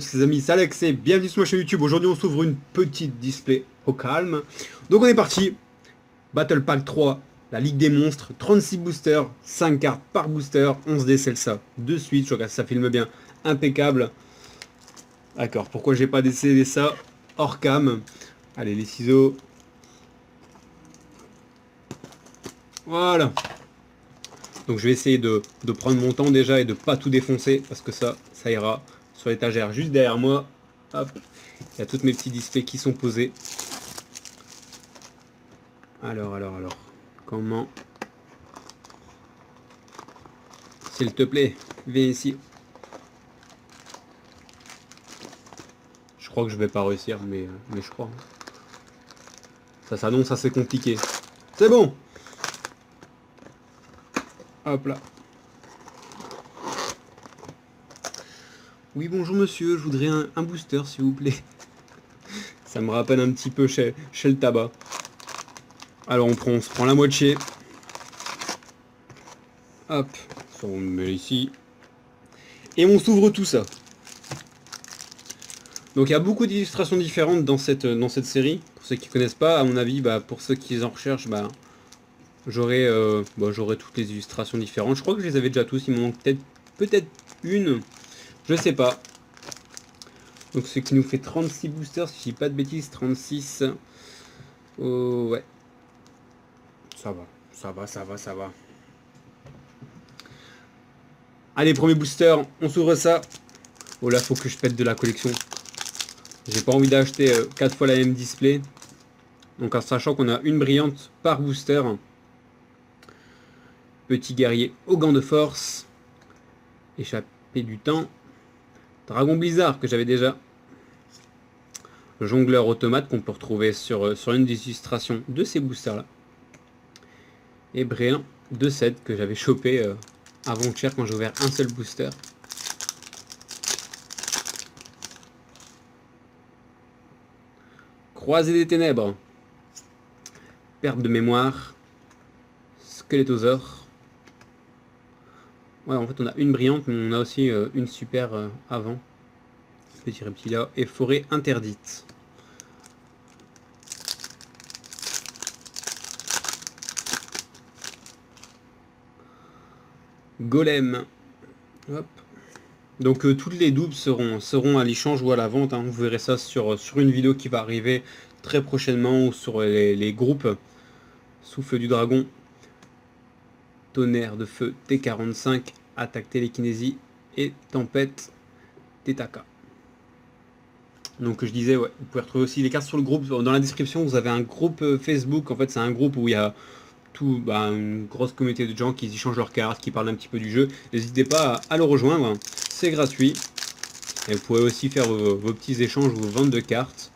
Les amis, c'est Alex et bienvenue sur ma chaîne YouTube. Aujourd'hui on s'ouvre une petite display au calme. Donc on est parti. Battle Pack 3, la Ligue des Monstres, 36 boosters, 5 cartes par booster, 11 dés Celsa. De suite, je regarde si ça filme bien, impeccable. D'accord, pourquoi j'ai pas décédé ça hors cam? Allez, les ciseaux. Voilà. Donc je vais essayer de prendre mon temps déjà et de pas tout défoncer parce que ça ira sur l'étagère juste derrière moi. Hop, il y a toutes mes petits displays qui sont posés. Alors. Comment? S'il te plaît, viens ici. Je crois que je vais pas réussir, mais je crois. Ça s'annonce assez compliqué. C'est bon! Hop là. Oui, bonjour monsieur, je voudrais un booster s'il vous plaît. Ça me rappelle un petit peu chez le tabac. Alors on se prend la moitié. Hop, on met ici. Et on s'ouvre tout ça. Donc il y a beaucoup d'illustrations différentes dans cette série. Pour ceux qui ne connaissent pas, à mon avis, pour ceux qui en recherchent, j'aurai toutes les illustrations différentes. Je crois que je les avais déjà tous, il me manque peut-être une. Je sais pas. Donc ce qui nous fait 36 boosters, si je dis pas de bêtises, 36. Oh, ouais. Ça va. Allez, premier booster, on s'ouvre ça. Oh là, faut que je pète de la collection. J'ai pas envie d'acheter 4 fois la même display. Donc en sachant qu'on a une brillante par booster. Petit guerrier aux gants de force. Échappé du temps. Dragon Blizzard que j'avais déjà. Jongleur automate qu'on peut retrouver sur une des illustrations de ces boosters là. Et Bréant de 7 que j'avais chopé avant-hier quand j'ai ouvert un seul booster. Croisée des ténèbres. Perte de mémoire. Skelétosaure. Ouais, en fait on a une brillante mais on a aussi une super avant. Petit reptilia et forêt interdite. Golem. Hop. Donc toutes les doubles seront à l'échange ou à la vente. Hein. Vous verrez ça sur une vidéo qui va arriver très prochainement ou sur les groupes. Souffle du dragon. Tonnerre de feu T45. Attaque télékinésie. Et tempête Tetaka. Donc je disais, ouais, vous pouvez retrouver aussi les cartes sur le groupe. Dans la description, vous avez un groupe Facebook. En fait, c'est un groupe où il y a une grosse communauté de gens qui échangent leurs cartes, qui parlent un petit peu du jeu. N'hésitez pas à le rejoindre, c'est gratuit. Et vous pouvez aussi faire vos petits échanges, vos ventes de cartes.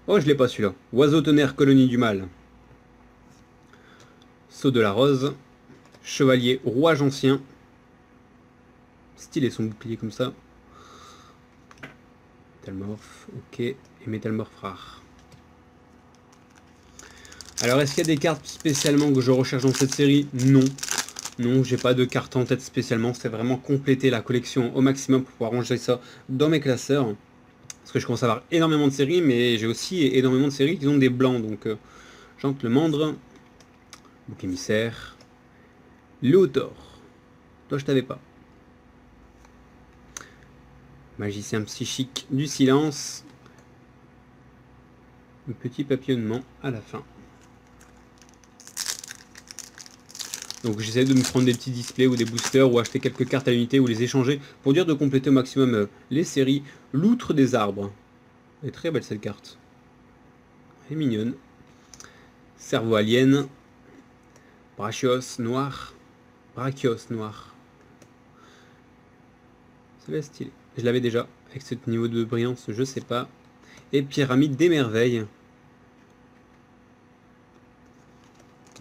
Oh, je l'ai pas celui-là. Oiseau tonnerre, colonie du mal. Saut de la rose. Chevalier, rouage ancien. Stylé son bouclier comme ça. Métalmorphe, ok. Et métalmorphe rare. Alors, est-ce qu'il y a des cartes spécialement que je recherche dans cette série? Non. Non, j'ai pas de carte en tête spécialement. C'est vraiment compléter la collection au maximum pour pouvoir ranger ça dans mes classeurs. Parce que je commence à avoir énormément de séries, mais j'ai aussi énormément de séries qui ont des blancs. Donc, Jante le Mandre, Bouc émissaire, Léotor. Toi, je t'avais pas. Magicien psychique du silence. Un petit papillonnement à la fin. Donc j'essaie de me prendre des petits displays ou des boosters ou acheter quelques cartes à l'unité ou les échanger pour dire de compléter au maximum les séries. L'outre des arbres. Elle est très belle cette carte. Elle est mignonne. Cerveau alien. Brachios noir. Brachios noir. C'est stylé. Je l'avais déjà avec ce niveau de brillance, je sais pas. Et pyramide des merveilles.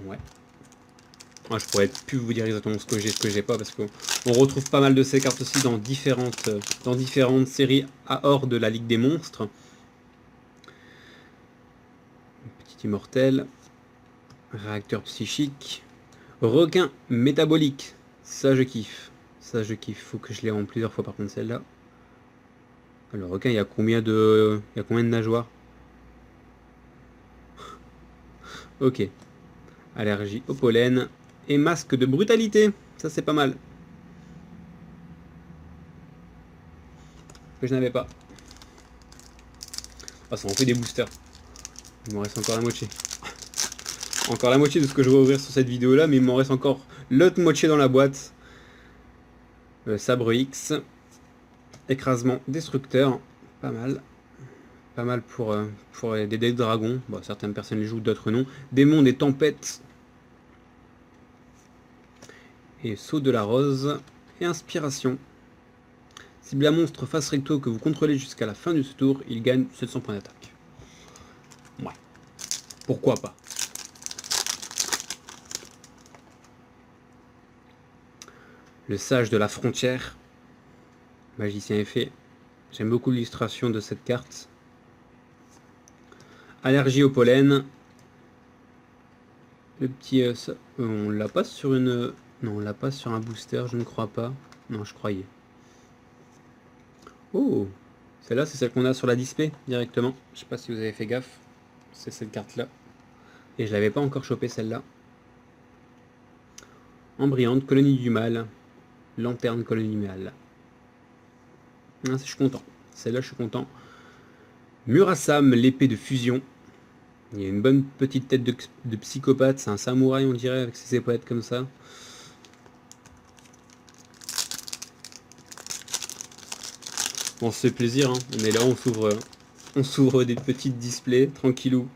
Ouais. Moi, je pourrais plus vous dire exactement ce que j'ai pas parce qu'on retrouve pas mal de ces cartes aussi dans différentes séries à hors de la Ligue des Monstres. Petit immortel, réacteur psychique, requin métabolique, ça je kiffe. Ça je kiffe, faut que je l'ai en plusieurs fois par contre celle-là. Alors requin, il y a combien de nageoires? Ok. Allergie au pollen. Et masque de brutalité. Ça c'est pas mal. Que je n'avais pas. Ah, ça en fait des boosters. Il m'en reste encore la moitié. Encore la moitié de ce que je vais ouvrir sur cette vidéo là, mais il m'en reste encore l'autre moitié dans la boîte. Sabre X. Écrasement destructeur. Pas mal. Pas mal pour des dés de dragon. Bon, certaines personnes les jouent, d'autres non. Démon des tempêtes. Et saut de la rose. Et inspiration. Cible un monstre face recto que vous contrôlez jusqu'à la fin de ce tour, il gagne 700 points d'attaque. Ouais. Pourquoi pas. Le sage de la frontière. Magicien effet. J'aime beaucoup l'illustration de cette carte. Allergie au pollen. Le petit... on l'a pas sur une... Non, on l'a pas sur un booster, je ne crois pas. Non, je croyais. Oh, celle-là, c'est celle qu'on a sur la display directement. Je sais pas si vous avez fait gaffe. C'est cette carte-là. Et je l'avais pas encore chopé celle-là. Embrayante, colonie du mal. Lanterne, colonie du mal. Ah, je suis content. Celle-là, je suis content. Murasam, l'épée de fusion. Il y a une bonne petite tête de psychopathe. C'est un samouraï, on dirait, avec ses épaulettes comme ça. On se fait plaisir, hein. On est là, on s'ouvre des petites displays, tranquillou.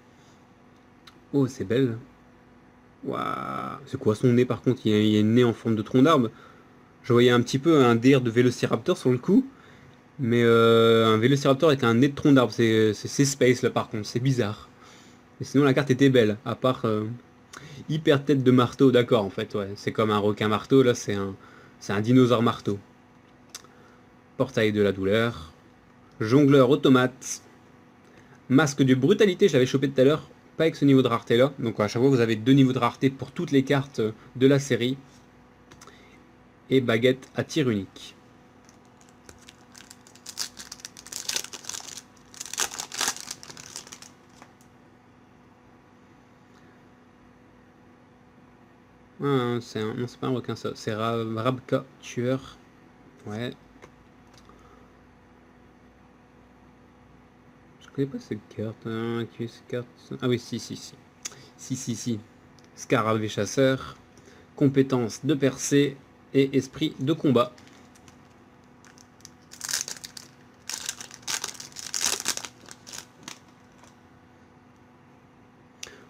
Oh, c'est belle. Waouh. C'est quoi son nez par contre? Il y a une nez en forme de tronc d'arbre. Je voyais un petit peu un délire de Vélociraptor sur le coup. Mais un Vélociraptor avec un nez de tronc d'arbre. C'est space là par contre, c'est bizarre. Mais sinon la carte était belle, à part hyper tête de marteau, d'accord en fait, ouais. C'est comme un requin marteau, là c'est un dinosaure marteau. Portail de la douleur. Jongleur automate. Masque de brutalité, je l'avais chopé tout à l'heure. Pas avec ce niveau de rareté là. Donc à chaque fois vous avez 2 niveaux de rareté pour toutes les cartes de la série. Et baguette à tir unique. Ah, non, c'est pas un requin ça. C'est Rabka, tueur. Ouais. Je connais pas cette carte. Hein, qui est cette carte? Ah oui, si. Si. Scarabée chasseur. Compétence de percée. Et esprit de combat.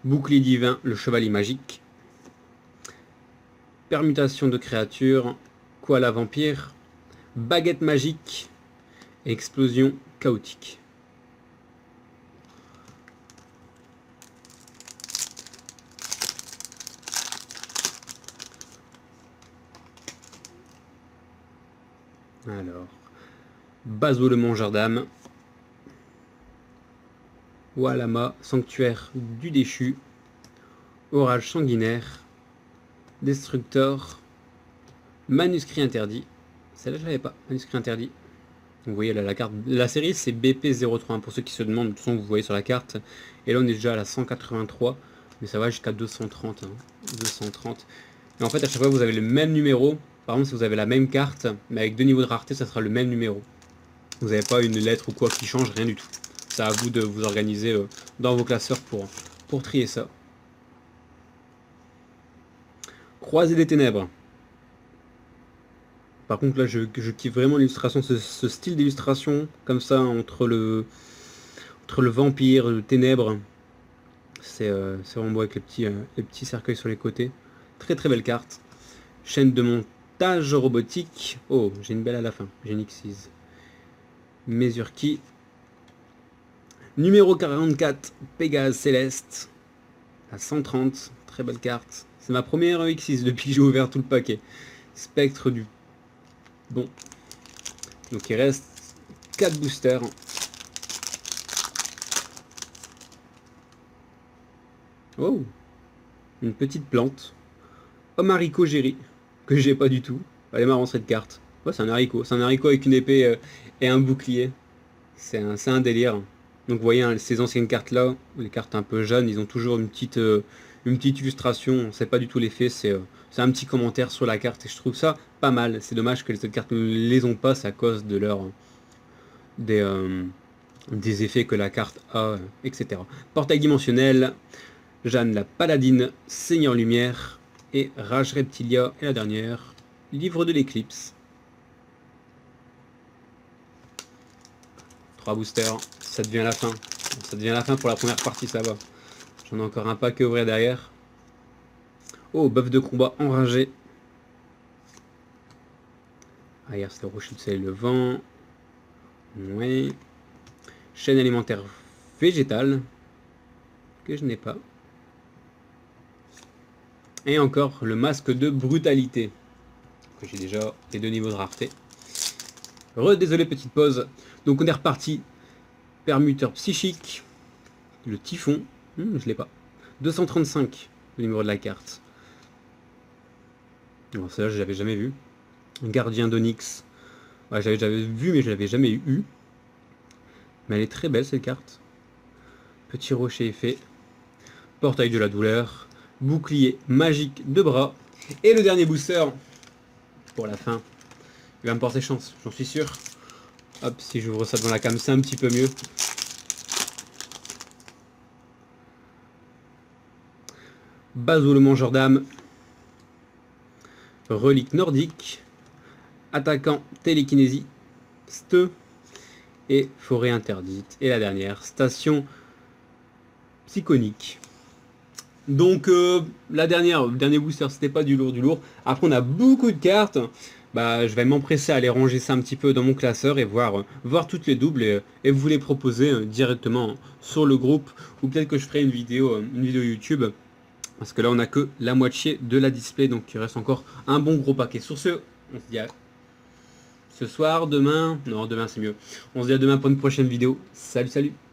Bouclier divin, le chevalier magique. Permutation de créatures. Koala vampire. Baguette magique. Explosion chaotique. Alors, Bazo le mangeur d'âme. Walama, sanctuaire du déchu. Orage sanguinaire. Destructor. Manuscrit interdit. Celle-là, je l'avais pas. Manuscrit interdit. Vous voyez là la carte. La série, c'est BP031. Pour ceux qui se demandent, de toute façon, vous voyez sur la carte. Et là, on est déjà à la 183. Mais ça va jusqu'à 230. Hein. 230. Et en fait, à chaque fois, vous avez le même numéro. Par exemple, si vous avez la même carte, mais avec 2 niveaux de rareté, ça sera le même numéro. Vous n'avez pas une lettre ou quoi qui change, rien du tout. C'est à vous de vous organiser dans vos classeurs pour trier ça. Croisée des ténèbres. Par contre là je kiffe vraiment l'illustration, ce style d'illustration comme ça entre le vampire, le ténèbre. C'est vraiment beau avec les petits cercueils sur les côtés. Très très belle carte. Chaîne de montage robotique. Oh, j'ai une belle à la fin. J'ai une X6. Mesure qui. Numéro 44, Pégase Céleste. À 130. Très belle carte. C'est ma première X6 depuis que j'ai ouvert tout le paquet. Spectre du... Bon. Donc il reste 4 boosters. Oh, une petite plante. Homme haricot géri, que j'ai pas du tout. Elle est marrante cette carte. Ouais, c'est un haricot. C'est un haricot avec une épée et un bouclier. C'est un délire. Donc vous voyez, hein, ces anciennes cartes là, les cartes un peu jeunes, ils ont toujours une petite illustration. On sait pas du tout l'effet, c'est un petit commentaire sur la carte et je trouve ça pas mal. C'est dommage que les autres cartes ne les ont pas, c'est à cause de des, euh, des effets que la carte a, etc. Portail dimensionnel, Jeanne la Paladine, Seigneur Lumière et Rage Reptilia et la dernière, Livre de l'éclipse. 3 boosters, ça devient la fin. Ça devient la fin pour la première partie, ça va. J'en ai encore un paquet à ouvrir derrière. Oh, bœuf de combat enragé. Ah, hier, c'est le rocher de soleil levant. Ouais. Chaîne alimentaire végétale. Que je n'ai pas. Et encore le masque de brutalité. Que j'ai déjà les 2 niveaux de rareté. Désolé, petite pause. Donc on est reparti. Permuteur psychique. Le typhon. Je l'ai pas. 235, le numéro de la carte. Alors celle-là, je l'avais jamais vu. Gardien d'Onyx. Ouais, j'avais déjà vu, mais je l'avais jamais eu. Mais elle est très belle cette carte. Petit rocher effet. Portail de la douleur. Bouclier magique de bras. Et le dernier booster pour la fin. Il va me porter chance, j'en suis sûr. Hop, si j'ouvre ça devant la cam, c'est un petit peu mieux. Bazo le mangeur d'âme. Relique nordique. Attaquant télékinésie. Ste. Et forêt interdite. Et la dernière, station psychonique. Donc le dernier booster, c'était pas du lourd. Après on a beaucoup de cartes. Bah, je vais m'empresser à aller ranger ça un petit peu dans mon classeur et voir toutes les doubles et vous les proposer directement sur le groupe. Ou peut-être que je ferai une vidéo YouTube. Parce que là on a que la moitié de la display. Donc il reste encore un bon gros paquet. Sur ce, on se dit à ce soir, demain. Non, demain c'est mieux. On se dit à demain pour une prochaine vidéo. Salut, salut!